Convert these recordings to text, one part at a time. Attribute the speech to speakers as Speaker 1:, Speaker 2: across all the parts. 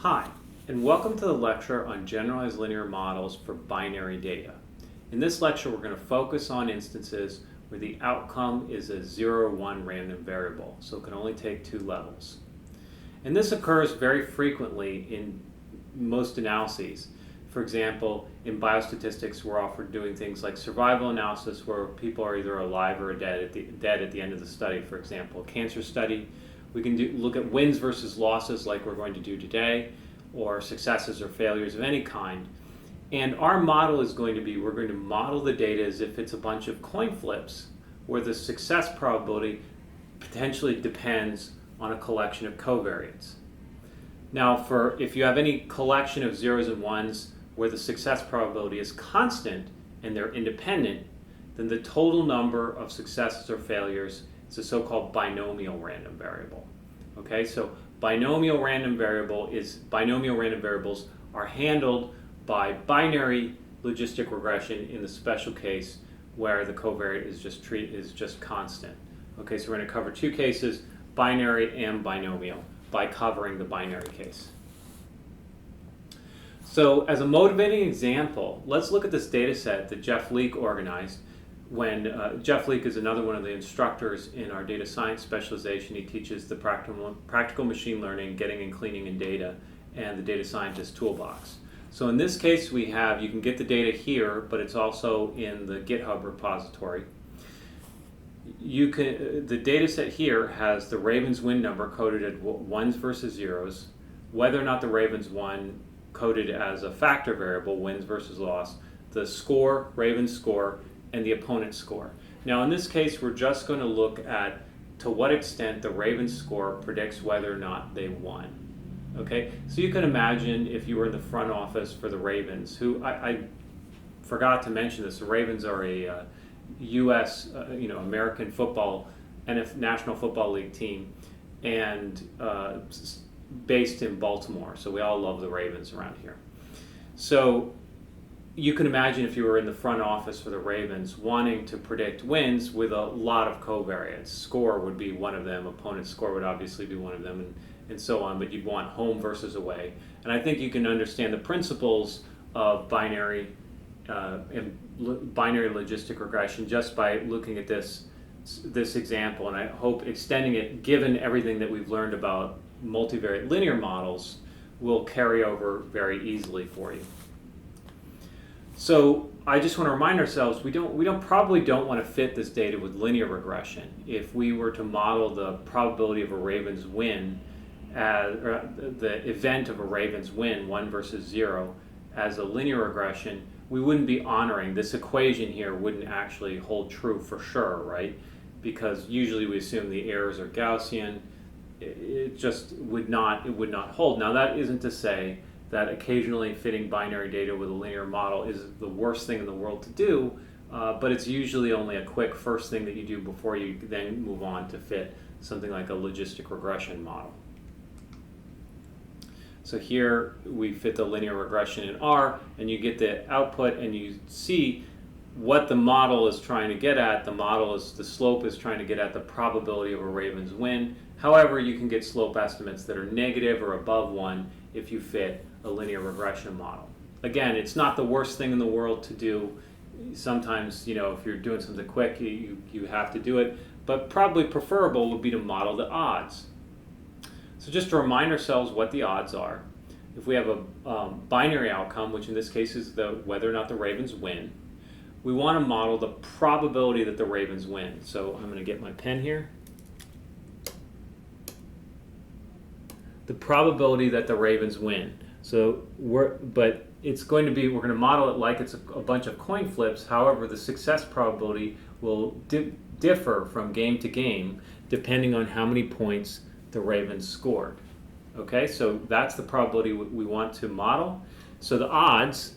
Speaker 1: Hi, and welcome to the lecture on generalized linear models for binary data. In this lecture, we're going to focus on instances where the outcome is a 0 or 1 random variable, so it can only take two levels. And this occurs very frequently in most analyses. For example, in biostatistics, we're often doing things like survival analysis where people are either alive or dead at the end of the study. For example, a cancer study. We can look at wins versus losses like we're going to do today, or successes or failures of any kind. And our model is going to be, we're going to model the data as if it's a bunch of coin flips where the success probability potentially depends on a collection of covariates. Now, if you have any collection of zeros and ones where the success probability is constant and they're independent, then the total number of successes or failures is a so-called binomial random variable. Okay, so binomial random variables are handled by binary logistic regression in the special case where the covariate is just constant. Okay, so we're going to cover two cases, binary and binomial, by covering the binary case. So as a motivating example, let's look at this data set that Jeff Leake organized when Jeff Leake is another one of the instructors in our data science specialization. He teaches the practical machine learning, getting and cleaning in data, and the data scientist toolbox. So in this case, you can get the data here, but it's also in the GitHub repository. The data set here has the Ravens win number coded at ones versus zeros, whether or not the Ravens won coded as a factor variable, wins versus loss, the score, Ravens score, and the opponent score. Now in this case, we're just going to look at to what extent the Ravens score predicts whether or not they won. Okay, so you can imagine if you were in the front office for the Ravens, who I forgot to mention this, the Ravens are a U.S. American football and a National Football League team, and based in Baltimore. So we all love the Ravens around here. So you can imagine if you were in the front office for the Ravens wanting to predict wins with a lot of covariates. Score would be one of them, opponent score would obviously be one of them, and so on, but you'd want home versus away. And I think you can understand the principles of binary logistic regression just by looking at this example, and I hope extending it, given everything that we've learned about multivariate linear models, will carry over very easily for you. So I just want to remind ourselves, we probably don't want to fit this data with linear regression. If we were to model the probability of a Ravens win, or the event of a Ravens win, 1 versus 0, as a linear regression, we wouldn't be honoring this equation here. Wouldn't actually hold true for sure, right? Because usually we assume the errors are Gaussian. It just would not hold. Now that isn't to say that occasionally fitting binary data with a linear model is the worst thing in the world to do, but it's usually only a quick first thing that you do before you then move on to fit something like a logistic regression model. So here we fit the linear regression in R, and you get the output, and you see what the model is trying to get at. The slope is trying to get at the probability of a Ravens win. However, you can get slope estimates that are negative or above 1 if you fit a linear regression model. Again, it's not the worst thing in the world to do. Sometimes, if you're doing something quick, you have to do it, but probably preferable would be to model the odds. So just to remind ourselves what the odds are, if we have a binary outcome, which in this case is whether or not the Ravens win, we want to model the probability that the Ravens win. So I'm going to get my pen here. The probability that the Ravens win. So we're going to model it like it's a bunch of coin flips. However, the success probability will differ from game to game depending on how many points the Ravens scored. Okay, so that's the probability we want to model. So the odds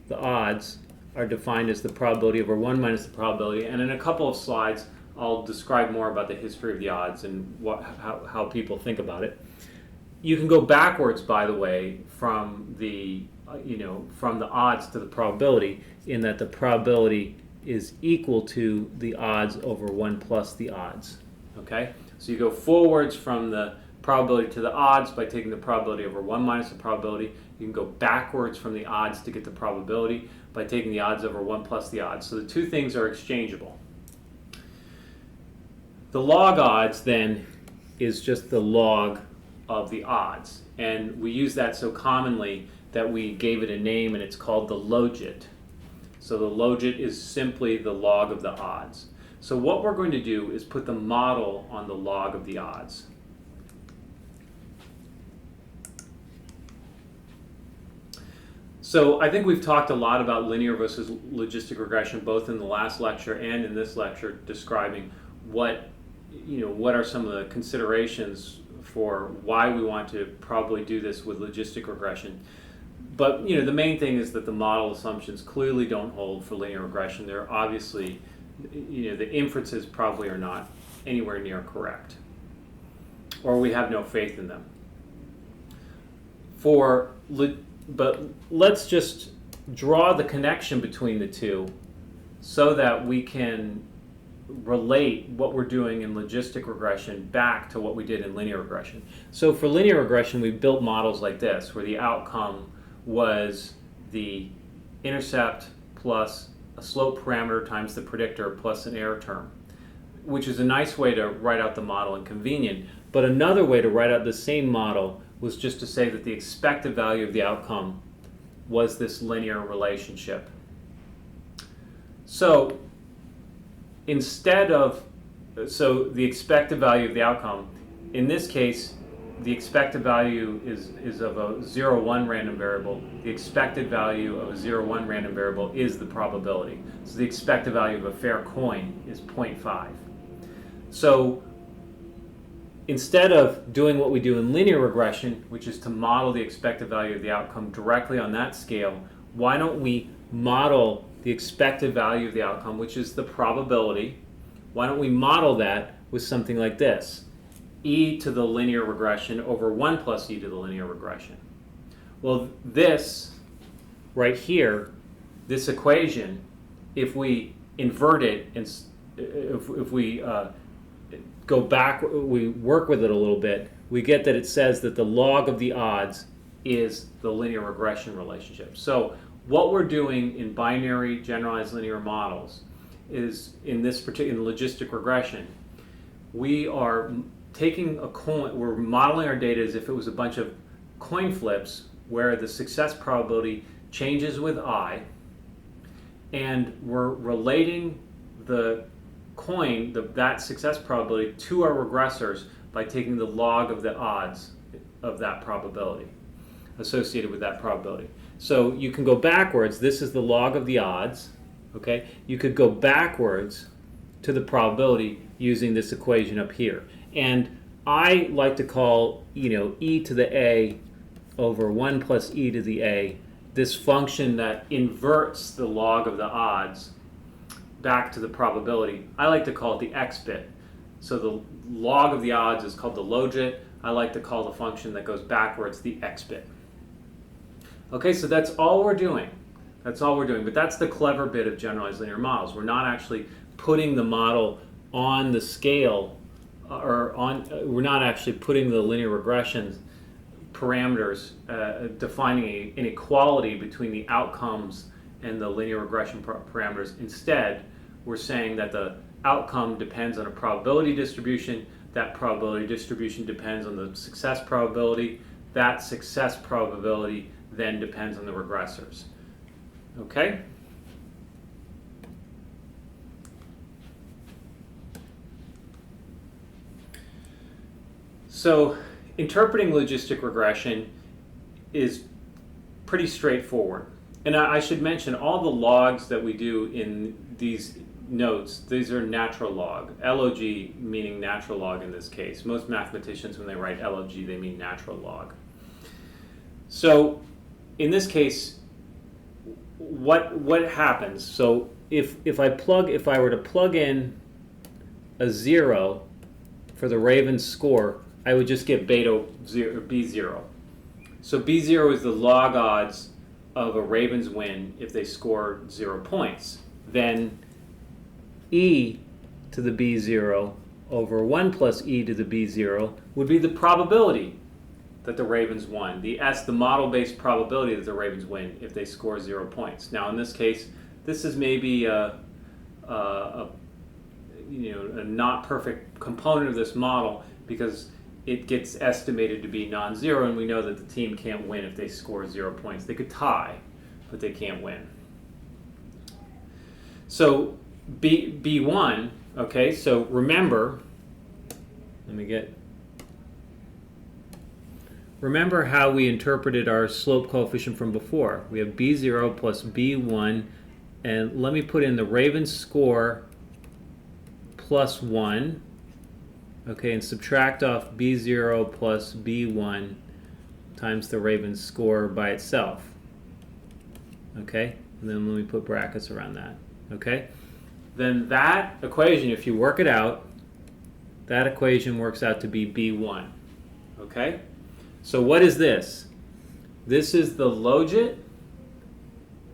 Speaker 1: are defined as the probability over 1 minus the probability, and in a couple of slides I'll describe more about the history of the odds and how people think about it. You can go backwards, by the way, from the odds to the probability, in that the probability is equal to the odds over 1 plus the odds. Okay, so you go forwards from the probability to the odds by taking the probability over 1 minus the probability. You can go backwards from the odds to get the probability by taking the odds over 1 plus the odds. So the two things are exchangeable. The log odds then is just the log of the odds. And we use that so commonly that we gave it a name, and it's called the logit. So the logit is simply the log of the odds. So what we're going to do is put the model on the log of the odds. So I think we've talked a lot about linear versus logistic regression, both in the last lecture and in this lecture, describing what are some of the considerations for why we want to probably do this with logistic regression. But the main thing is that the model assumptions clearly don't hold for linear regression. They're obviously, the inferences probably are not anywhere near correct, or we have no faith in them. But let's just draw the connection between the two so that we can relate what we're doing in logistic regression back to what we did in linear regression. So for linear regression, we built models like this, where the outcome was the intercept plus a slope parameter times the predictor plus an error term, which is a nice way to write out the model and convenient. But another way to write out the same model was just to say that the expected value of the outcome was this linear relationship. So the expected value of the outcome, in this case, the expected value is of a 0-1 random variable. The expected value of a 0-1 random variable is the probability. So the expected value of a fair coin is 0.5. So instead of doing what we do in linear regression, which is to model the expected value of the outcome directly on that scale, why don't we model the expected value of the outcome, which is the probability? Why don't we model that with something like this? E to the linear regression over 1 plus e to the linear regression. Well, this right here, this equation, if we invert it, and if we go back, we work with it a little bit, we get that it says that the log of the odds is the linear regression relationship. So what we're doing in binary generalized linear models is, in logistic regression, we are taking a coin, we're modeling our data as if it was a bunch of coin flips where the success probability changes with I, and we're relating the coin, that success probability, to our regressors by taking the log of the odds of that probability associated with that probability. So you can go backwards. This is the log of the odds. Okay, you could go backwards to the probability using this equation up here. And I like to call, e to the a over 1 plus e to the a, this function that inverts the log of the odds back to the probability. I like to call it the x bit. So the log of the odds is called the logit. I like to call the function that goes backwards the x bit. Okay, so that's all we're doing. That's all we're doing. But that's the clever bit of generalized linear models. We're not actually putting the model on the scale, we're not actually putting the linear regression parameters, defining an inequality between the outcomes and the linear regression parameters. Instead, we're saying that the outcome depends on a probability distribution. That probability distribution depends on the success probability. That success probability then depends on the regressors. Okay? So interpreting logistic regression is pretty straightforward. And I should mention, all the logs that we do in these notes, these are natural log. LOG meaning natural log in this case. Most mathematicians, when they write LOG, they mean natural log. So in this case, what happens? So if I were to plug in a 0 for the Ravens score, I would just get beta 0, B0. So B0 is the log odds of a Ravens win if they score 0 points. Then E to the B0 over 1 plus e to the b0 would be the probability that the Ravens won. The model-based probability that the Ravens win if they score 0 points. Now, in this case, this is maybe a not perfect component of this model because it gets estimated to be non-zero, and we know that the team can't win if they score 0 points. They could tie, but they can't win. So B1, okay, so remember how we interpreted our slope coefficient from before. We have B0 plus B1, and let me put in the Ravens score plus 1, okay, and subtract off B0 plus B1 times the Ravens score by itself, okay, and then let me put brackets around that, okay. Then that equation, if you work it out, that equation works out to be B1, okay. So what is this? This is the logit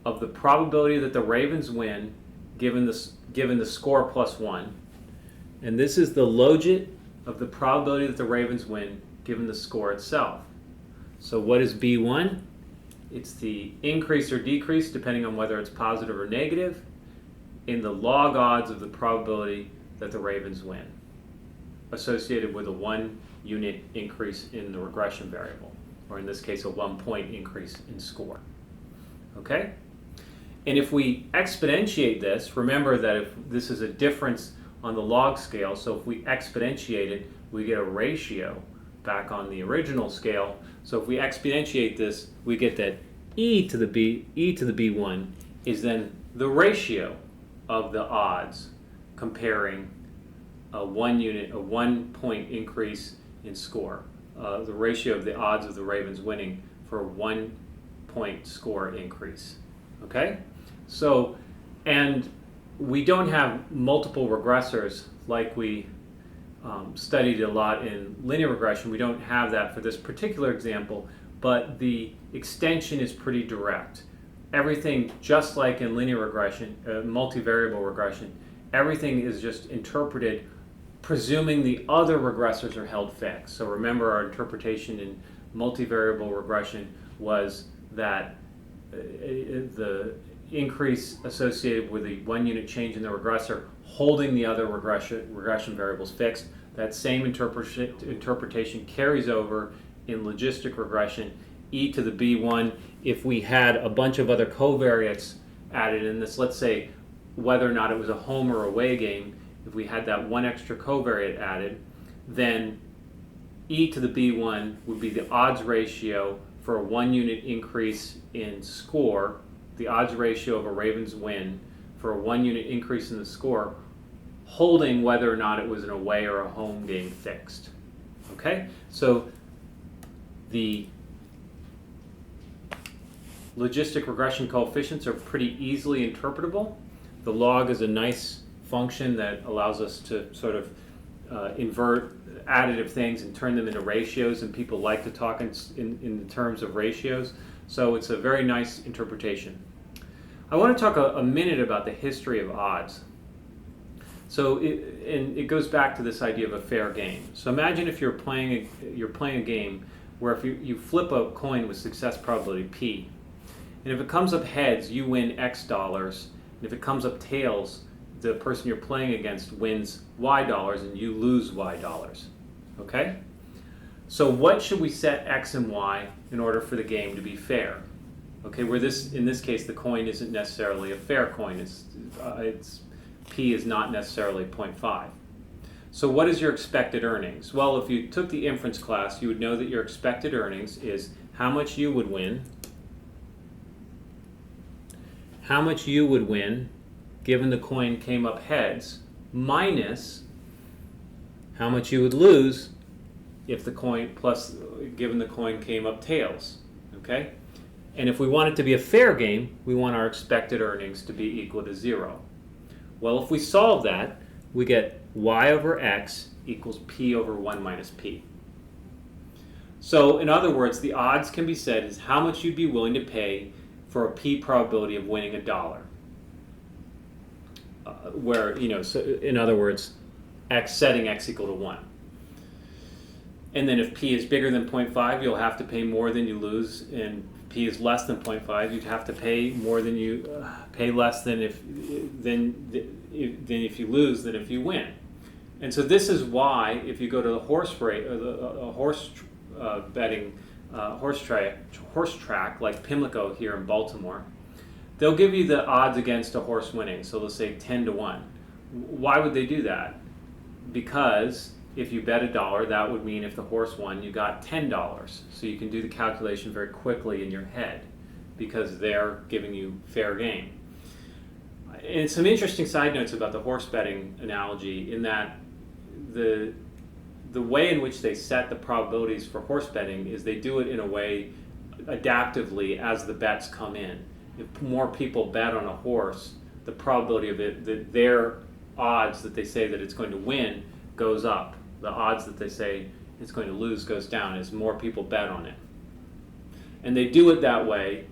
Speaker 1: of the probability that the Ravens win given the score plus 1. And this is the logit of the probability that the Ravens win given the score itself. So what is B1? It's the increase or decrease, depending on whether it's positive or negative, in the log odds of the probability that the Ravens win, associated with a 1 unit increase in the regression variable, or in this case, a 1 point increase in score. Okay? And if we exponentiate this, remember that if this is a difference on the log scale, so if we exponentiate it, we get a ratio back on the original scale. So if we exponentiate this, we get that e to the b1 is then the ratio of the odds comparing a 1 point increase in score, the ratio of the odds of the Ravens winning for a 1 point score increase. Okay? So, and we don't have multiple regressors like we studied a lot in linear regression. We don't have that for this particular example, but the extension is pretty direct. Everything, just like in linear regression, multivariable regression, everything is just interpreted presuming the other regressors are held fixed. So remember, our interpretation in multivariable regression was that the increase associated with the 1 unit change in the regressor holding the other regression variables fixed. That same interpretation carries over in logistic regression. E to the B1, if we had a bunch of other covariates added in this, let's say whether or not it was a home or away game, if we had that one extra covariate added, then e to the B1 would be the odds ratio for a 1 unit increase in score, the odds ratio of a Ravens win for a 1 unit increase in the score, holding whether or not it was an away or a home game fixed. Okay? So the logistic regression coefficients are pretty easily interpretable. The log is a nice function that allows us to sort of invert additive things and turn them into ratios, and people like to talk in terms of ratios. So it's a very nice interpretation. I want to talk a minute about the history of odds. So it goes back to this idea of a fair game. So imagine if you're playing a game where if you flip a coin with success probability P, and if it comes up heads, you win X dollars, and if it comes up tails, the person you're playing against wins Y dollars and you lose Y dollars. Okay? So what should we set X and Y in order for the game to be fair? Okay, where in this case the coin isn't necessarily a fair coin. It's P is not necessarily 0.5. So what is your expected earnings? Well, if you took the inference class, you would know that your expected earnings is how much you would win, given the coin came up heads, minus how much you would lose if the coin, given the coin came up tails. Okay? And if we want it to be a fair game, we want our expected earnings to be equal to 0. Well, if we solve that, we get y over x equals p over 1 minus p. So in other words, the odds can be said as how much you'd be willing to pay for a p probability of winning $1. So in other words, setting x equal to 1. And then if p is bigger than 0.5, you'll have to pay more than you lose, and p is less than 0.5, you'd have to pay more than you pay less than if you lose than if you win. And so this is why if you go to the horse betting horse track like Pimlico here in Baltimore, they'll give you the odds against a horse winning. So they'll say 10 to 1. Why would they do that? Because if you bet $1, that would mean if the horse won, you got $10. So you can do the calculation very quickly in your head because they're giving you fair game. And some interesting side notes about the horse betting analogy in that the way in which they set the probabilities for horse betting is they do it in a way adaptively as the bets come in. If more people bet on a horse, the probability of it, that their odds that they say that it's going to win goes up. The odds that they say it's going to lose goes down as more people bet on it. And they do it that way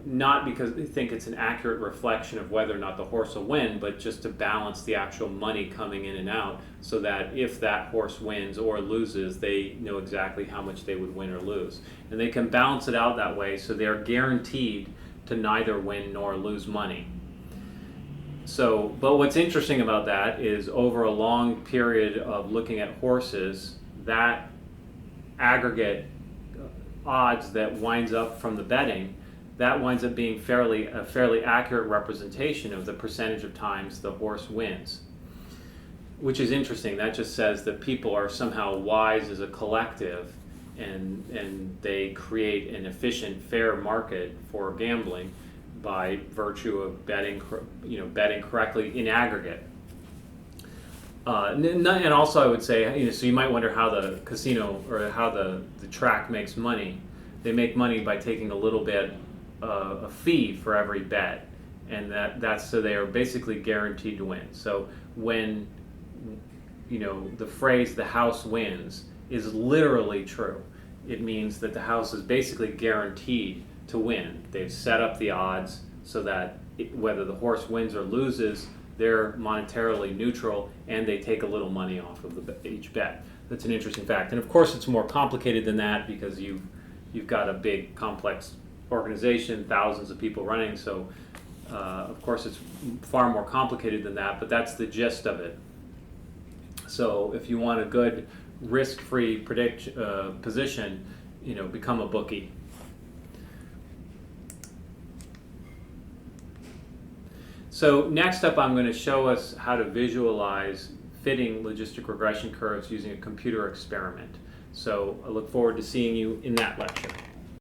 Speaker 1: not because they think it's an accurate reflection of whether or not the horse will win, but just to balance the actual money coming in and out so that if that horse wins or loses, they know exactly how much they would win or lose. And they can balance it out that way so they're guaranteed to neither win nor lose money. So, but what's interesting about that is over a long period of looking at horses, that aggregate odds that winds up from the betting, that winds up being a fairly accurate representation of the percentage of times the horse wins. Which is interesting. That just says that people are somehow wise as a collective and they create an efficient, fair market for gambling by virtue of betting correctly in aggregate. And also I would say, so you might wonder how the casino or how the track makes money. They make money by taking a little bit a fee for every bet, and that's so they are basically guaranteed to win. So when the phrase "the house wins" is literally true, it means that the house is basically guaranteed to win. They've set up the odds so that whether the horse wins or loses, they're monetarily neutral, and they take a little money off of each bet. That's an interesting fact. And of course, it's more complicated than that because you've got a big, complex organization, thousands of people running. So, of course, it's far more complicated than that. But that's the gist of it. So, if you want a good risk-free position, become a bookie. So next up, I'm going to show us how to visualize fitting logistic regression curves using a computer experiment. So I look forward to seeing you in that lecture.